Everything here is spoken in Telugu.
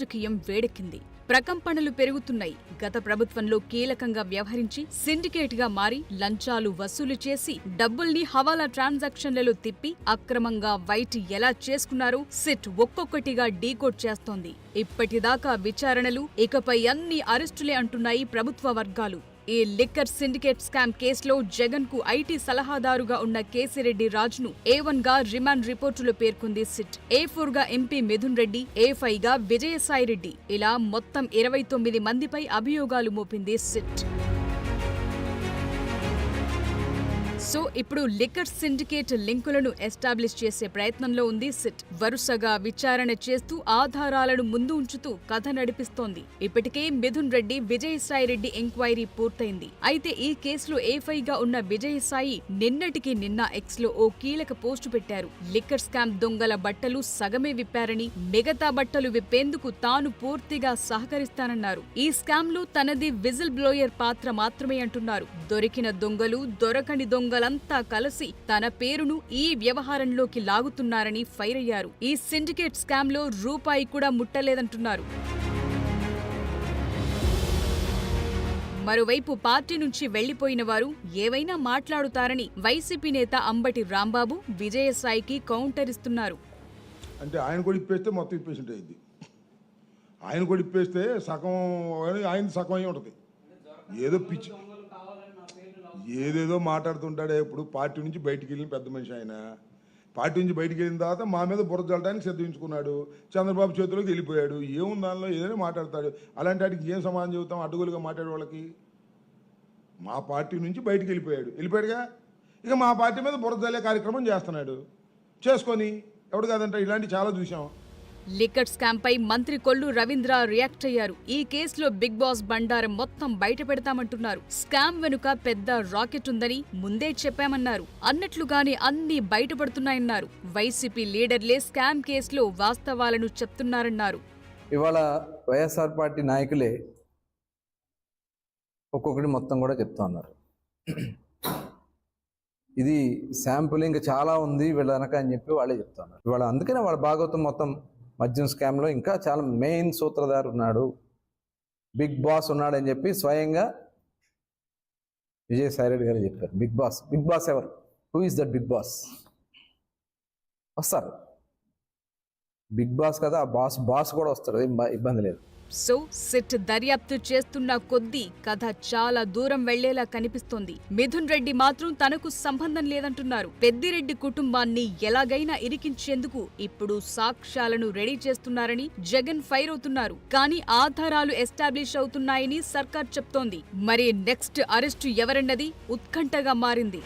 రాజకీయం వేడెక్కింది. ప్రకంపనలు పెరుగుతున్నాయి. గత ప్రభుత్వంలో కీలకంగా వ్యవహరించి సిండికేట్ గా మారి లంచాలు వసూలు చేసి డబ్బుల్ని హవాలా ట్రాన్సాక్షన్లలో తిప్పి అక్రమంగా వైట్ ఎలా చేసుకున్నారో సిట్ ఒక్కొక్కటిగా డీకోడ్ చేస్తోంది. ఇప్పటిదాకా విచారణలు, ఇకపై అన్ని అరెస్టులే అంటున్నాయి ప్రభుత్వ వర్గాలు. ఈ లిక్కర్ సిండికేట్ స్కామ్ కేసులో జగన్ కు ఐటీ సలహాదారుగా ఉన్న కేసిరెడ్డి రాజును A1 గా రిమాండ్ రిపోర్టులో పేర్కొంది సిట్. A4 గా ఎంపీ మిథున్ రెడ్డి, A5 గా విజయసాయిరెడ్డి, ఇలా మొత్తం 29 మందిపై అభియోగాలు మోపింది సిట్. సో ఇప్పుడు లిక్కర్ సిండికేట్ లింకులను ఎస్టాబ్లిష్ చేసే ప్రయత్నంలో ఉంది సిట్. వరుసగా విచారణ చేస్తూ ఆధారాలను ముందు ఉంచుతూ కథ నడిపిస్తోంది. ఇప్పటికే మిథున్ రెడ్డి, విజయసాయిరెడ్డి ఎంక్వైరీ పూర్తయింది. అయితే ఈ కేసులో A5 గా ఉన్న విజయసాయి నిన్నటికి నిన్న ఎక్స్ లో ఓ కీలక పోస్టు పెట్టారు. లిక్కర్ స్కామ్ దొంగల బట్టలు సగమే విప్పారని, మిగతా బట్టలు విప్పేందుకు తాను పూర్తిగా సహకరిస్తానన్నారు. ఈ స్కామ్ లో తనది విజిల్ బ్లోయర్ పాత్ర మాత్రమే అంటున్నారు. దొరికిన దొంగలు, దొరకని దొంగలంతా కలిసి తన పేరును ఈ వ్యవహారంలోకి లాగుతున్నారని ఫైర్ అయ్యారు. ఈ సిండికేట్ స్కామ్ లో రూపాయి కూడా ముట్టలేదంటున్నారు. మరోవైపు పార్టీ నుంచి వెళ్లిపోయిన వారు ఏవైనా మాట్లాడుతారని వైసీపీ నేత అంబటి రాంబాబు విజయసాయికి కౌంటర్ ఇస్తున్నారు. అంటే ఆయన కూడా ఇప్పేస్తే మొత్తం ఇప్పేసింటే ఇది. ఆయన కూడా ఇప్పేస్తే సగం ఆయన సగం అయి ఉంటుంది. ఏదో పిచ్చి ఏదేదో మాట్లాడుతుంటాడే. ఇప్పుడు పార్టీ నుంచి బయటికి వెళ్ళిన పెద్ద మనిషి ఆయన. పార్టీ నుంచి బయటికి వెళ్ళిన తర్వాత మా మీద బుర్ర జల్లడానికి సిద్ధించుకున్నాడు. చంద్రబాబు చేతిలోకి వెళ్ళిపోయాడు. ఏముంది దానిలో, ఏదైనా మాట్లాడతాడు. అలాంటి వాటికి ఏం సమాధానం చెబుతాం అడ్డుగోలుగా మాట్లాడే వాళ్ళకి? మా పార్టీ నుంచి బయటికి వెళ్ళిపోయాడుగా. ఇక మా పార్టీ మీద బుర్ర జల్లే కార్యక్రమం చేస్తున్నాడు. చేసుకొని ఎవడు కాదంట. ఇలాంటివి చాలా చూసాం. లిక్కర్ స్కామ్ పై మంత్రి కొల్లు రవీంద్ర రియాక్ట్ అయ్యారు. ఈ కేసులో బిగ్ బాస్ బండారం మొత్తం బయట పెడతామంటున్నారు. స్కామ్ వెనుక పెద్ద రాకెట్ ఉందని ముందే చెప్పామన్నారు. అన్నట్లుగానే అన్ని బయటపడుతున్నాయన్నారు. వైసీపీ లీడర్లే స్కామ్ కేసులో వాస్తవాలను చెప్తున్నారన్నారు. ఇవాళ వైఎస్ఆర్ పార్టీ నాయకులే ఒక్కొక్కటి మొత్తం కూడా చెప్తా ఉన్నారు. ఇది శాంపుల్ ఇంకా చాలా ఉంది వీళ్ళ వెనక అని చెప్పి వాళ్ళే చెప్తా ఉన్నారు. ఇవాళ అందుకనే వాళ్ళ భాగవతం మొత్తం మద్యం స్కామ్లో ఇంకా చాలా మెయిన్ సూత్రధారు ఉన్నాడు, బిగ్ బాస్ ఉన్నాడని చెప్పి స్వయంగా విజయసాయిరెడ్డి గారు చెప్పారు. బిగ్ బాస్ ఎవరు? Who is that big boss? వస్తారు బిగ్ బాస్ కదా, ఆ బాస్ కూడా వస్తారు, ఇబ్బంది లేదు. సో సిట్ దర్యాప్తు చేస్తున్న కొద్దీ కథ చాలా దూరం వెళ్లేలా కనిపిస్తోంది. మిథున్ రెడ్డి మాత్రం తనకు సంబంధం లేదంటున్నారు. పెద్దిరెడ్డి కుటుంబాన్ని ఎలాగైనా ఇరికించేందుకు ఇప్పుడు సాక్ష్యాలను రెడీ చేస్తున్నారని జగన్ ఫైర్ అవుతున్నారు. కానీ ఆధారాలు ఎస్టాబ్లిష్ అవుతున్నాయని సర్కార్ చెప్తోంది. మరి నెక్స్ట్ అరెస్టు ఎవరన్నది ఉత్కంఠగా మారింది.